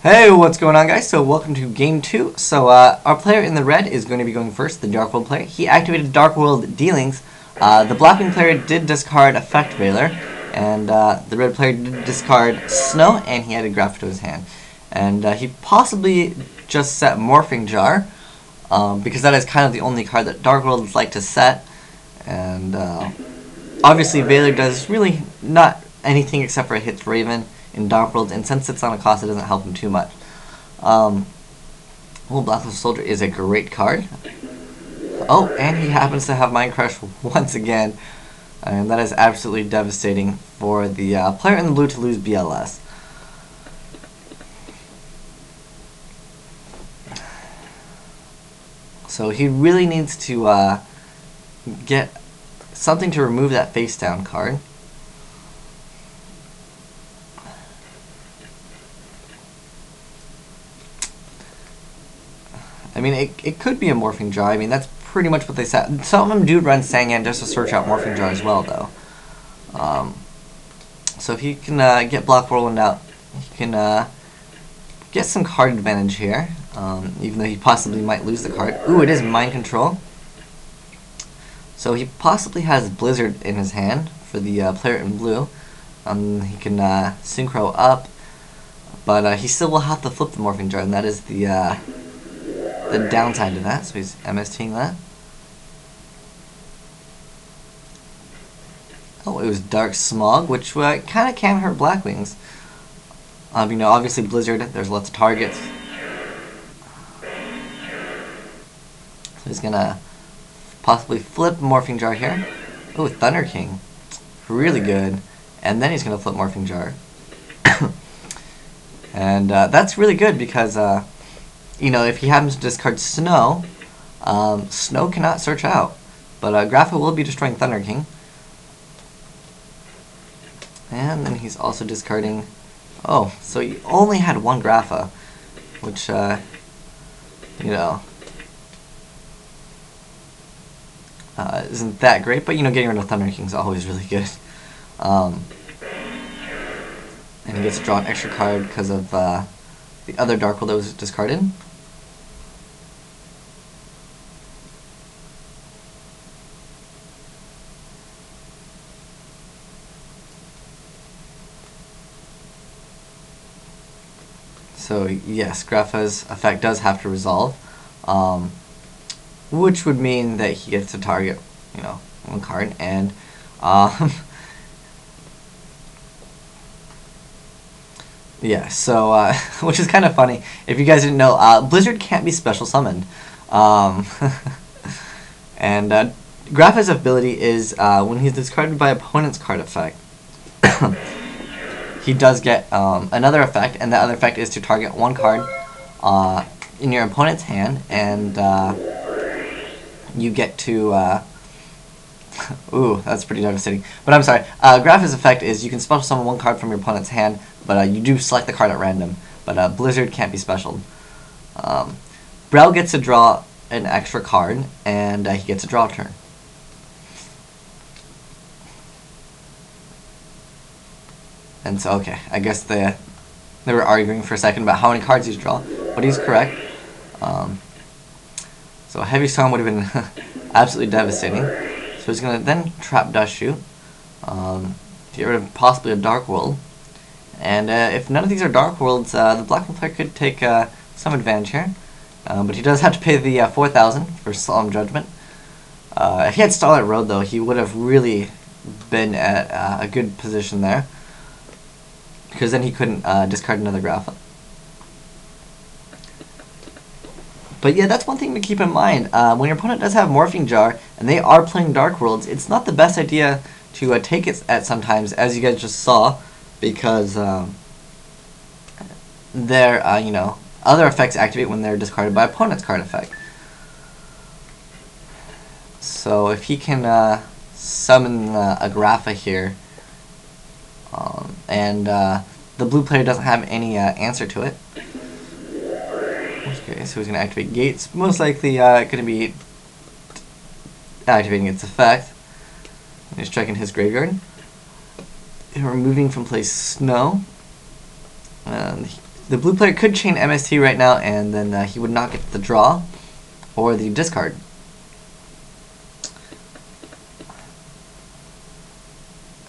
Hey, what's going on, guys? So welcome to game 2. So our player in the red is going to be going first, the Dark World player. He activated Dark World Dealings. The Blackwing player did discard Effect Veiler, and the red player did discard Snow, and he added Graph to his hand. And he possibly just set Morphing Jar, because that is kind of the only card that Dark Worlds like to set. And obviously Veiler does really not anything except for it hits Raven in Dark World, and since it's on a cost, it doesn't help him too much. Blackwing Soldier is a great card. Oh, and he happens to have Mind Crush once again, and that is absolutely devastating for the player in the blue to lose BLS. So he really needs to get something to remove that face down card. I mean, it could be a Morphing Jar. I mean, that's pretty much what they said. Some of them do run Sangan just to search out Morphing Jar as well, though. So if he can get Black Whirlwind out, he can get some card advantage here, even though he possibly might lose the card. Ooh, it is Mind Control. So he possibly has Blizzard in his hand for the player in blue. He can Synchro up, but he still will have to flip the Morphing Jar, and that is the downside to that, so he's MSTing that. Oh, it was Dark Smog, which kind of can hurt Blackwings. You know, obviously Blizzard, there's lots of targets. So he's gonna possibly flip Morphing Jar here. Oh, Thunder King. Really good. And then he's gonna flip Morphing Jar. And that's really good because you know, if he happens to discard Snow, Snow cannot search out. But Grapha will be destroying Thunder King. And then he's also discarding... Oh, so he only had one Grapha, which, you know, isn't that great. But, you know, getting rid of Thunder King is always really good. And he gets to draw an extra card because of the other Dark World that was discarded. So yes, Grapha's effect does have to resolve, which would mean that he gets to target, you know, one card, and yeah. So which is kind of funny. If you guys didn't know, Blizzard can't be special summoned, and Grapha's ability is when he's discarded by opponent's card effect. He does get another effect, and that other effect is to target one card in your opponent's hand, and you get to... ooh, that's pretty devastating. But I'm sorry. Grapha's effect is you can special summon one card from your opponent's hand, but you do select the card at random. But Blizzard can't be specialed. Brel gets to draw an extra card, and he gets a draw turn. And so, okay, I guess they were arguing for a second about how many cards he's draw, but he's correct. So a Heavy Storm would have been absolutely devastating. So he's going to then trap Dust Shoot, to get rid of possibly a Dark World. And if none of these are Dark Worlds, the Blackwing player could take some advantage here. But he does have to pay the 4,000 for Solemn Judgment. If he had Starlight Road, though, he would have really been at a good position there, because then he couldn't discard another Grapha. But yeah, that's one thing to keep in mind. When your opponent does have Morphing Jar, and they are playing Dark Worlds, it's not the best idea to take it at sometimes, as you guys just saw, because their you know, other effects activate when they're discarded by opponent's card effect. So if he can summon a Grapha here, and the blue player doesn't have any answer to it. Okay, so he's going to activate Gates. Most likely going to be activating its effect. He's checking his graveyard. And removing from play Snow. And The blue player could chain MST right now, and then he would not get the draw or the discard.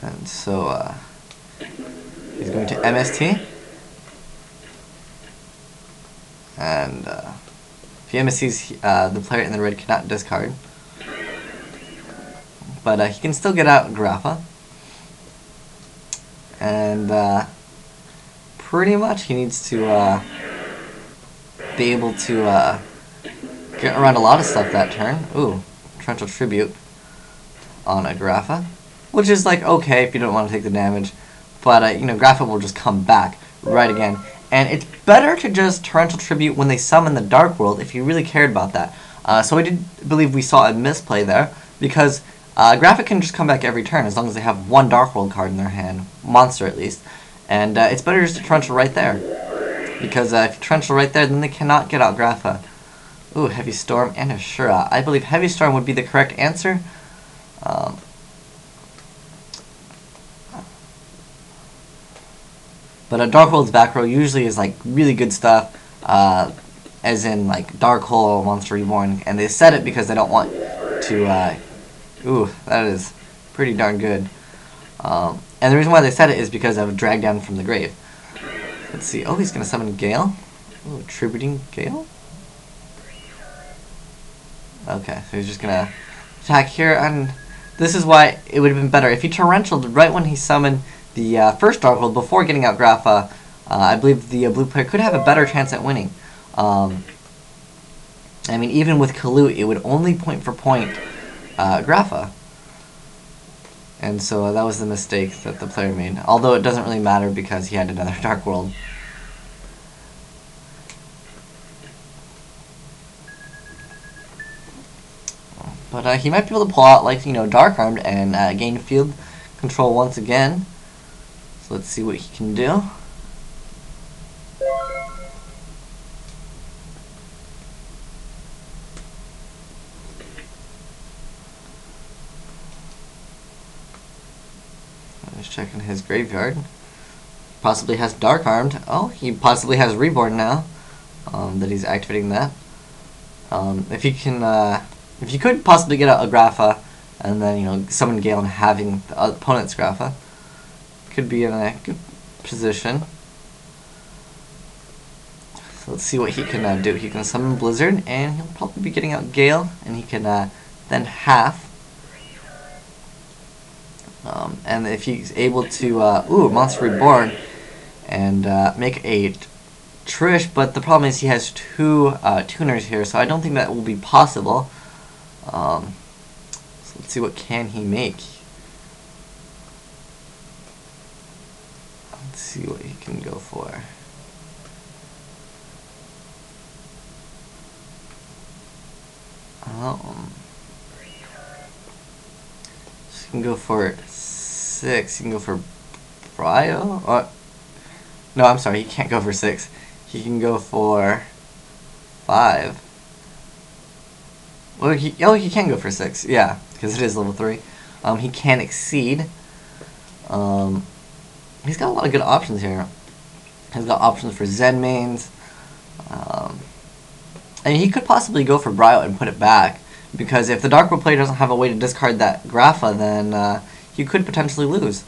And so he's going to MST. And if he MSTs, the player in the red cannot discard. But he can still get out Grapha. And pretty much he needs to be able to get around a lot of stuff that turn. Ooh, Torrential Tribute on a Grapha. Which is like okay if you don't want to take the damage. But you know, Grapha will just come back right again. And it's better to just Torrential Tribute when they summon the Dark World if you really cared about that. So I did believe we saw a misplay there, because Graphic can just come back every turn as long as they have one Dark World card in their hand, monster at least. And it's better just to Torrential right there, because if you Torrential right there, then they cannot get out Grapha. Ooh, Heavy Storm and Ashura. I believe Heavy Storm would be the correct answer. But a Dark World's back row usually is like really good stuff, as in like Dark Hole, Monster Reborn, and they set it because they don't want to. Ooh, that is pretty darn good. And the reason why they set it is because of Drag Down from the Grave. Let's see. Oh, he's gonna summon Gale. Ooh, Tributing Gale. Okay, so he's just gonna attack here, and this is why it would have been better if he torrentialed right when he summoned the first Dark World before getting out Grapha. I believe the blue player could have a better chance at winning. I mean, even with Kalut, it would only point for point Grapha. And so that was the mistake that the player made. Although it doesn't really matter because he had another Dark World. But he might be able to pull out, like, you know, Dark Armed and gain field control once again. So let's see what he can do. Just checking his graveyard. Possibly has Dark Armed. Oh, he possibly has Reborn now. That he's activating that. If he can, if you could possibly get a Grapha, and then, you know, summon Gale and having the opponent's Grapha, could be in a good position. So let's see what he can do. He can summon Blizzard, and he'll probably be getting out Gale, and he can then half. And if he's able to, ooh, Monster Reborn, and make a Trish, but the problem is he has two tuners here, so I don't think that will be possible. So let's see what can he make. Let's see what he can go for. So you can go for 6. You can go for Brio. Or, no, I'm sorry. He can't go for 6. He can go for 5. Well, he can go for 6. Yeah, because it is level 3. He can exceed. He's got a lot of good options here. He's got options for Zen mains. And he could possibly go for Brio and put it back, because if the Dark World player doesn't have a way to discard that Grapha, then he could potentially lose.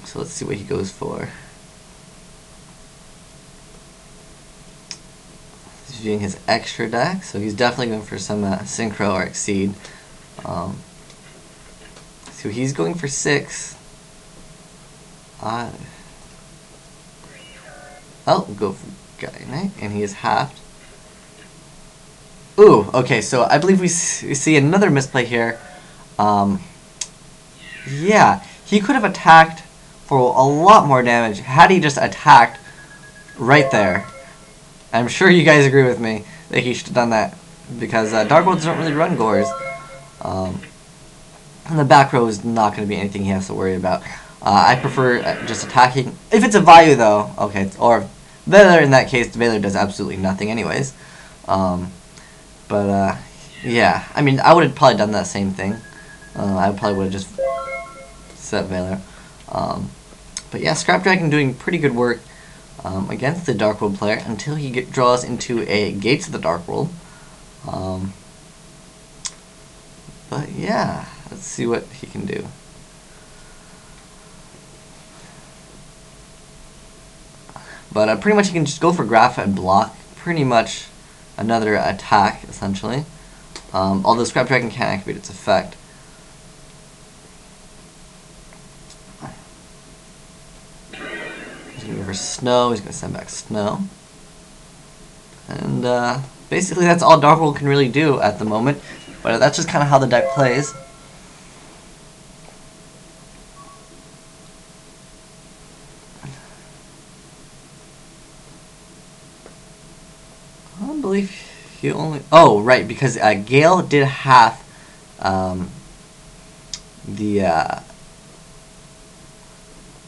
So let's see what he goes for. He's viewing his extra deck, so he's definitely going for some Synchro or Exceed. So he's going for 6. Oh, go for Guy Knight, and he is halved. Ooh, okay, so I believe we see another misplay here. Yeah, he could have attacked for a lot more damage had he just attacked right there. I'm sure you guys agree with me that he should have done that, because Dark Worlds don't really run Gores. And the back row is not going to be anything he has to worry about. I prefer just attacking. If it's a Vayu, though, okay, or Veiler in that case, Veiler does absolutely nothing anyways. Yeah, I mean, I would have probably done that same thing. I probably would have just set Veiler. But yeah, Scrap Dragon doing pretty good work against the Dark World player until he draws into a Gates of the Dark World. But yeah, let's see what he can do. But pretty much he can just go for Graph and block pretty much another attack, essentially. Although Scrap Dragon can't activate its effect. He's going to go for Snow, he's going to send back Snow. And basically that's all Dark World can really do at the moment. But that's just kind of how the deck plays. I don't believe he only... Oh, right, because Gale did half the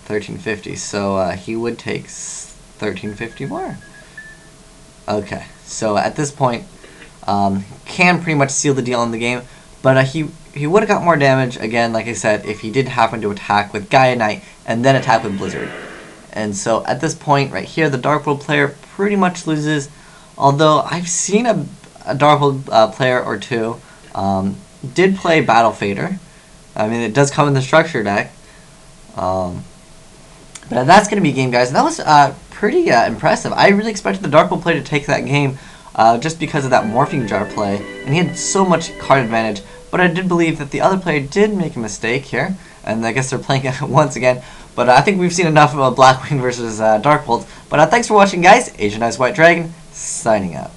1350, so he would take 1350 more. Okay, so at this point, can pretty much seal the deal in the game, but he would have got more damage, again, like I said, if he did happen to attack with Gaia Knight and then attack with Blizzard. And so at this point, right here, the Dark World player pretty much loses. Although I've seen a Dark World player or two did play Battle Fader. I mean, it does come in the structure deck. But that's going to be a game, guys. That was pretty impressive. I really expected the Dark World player to take that game just because of that Morphing Jar play. And he had so much card advantage. But I did believe that the other player did make a mistake here. And I guess they're playing it once again. But I think we've seen enough of Blackwing versus Dark World. But thanks for watching, guys. Asian Eyes White Dragon, signing out.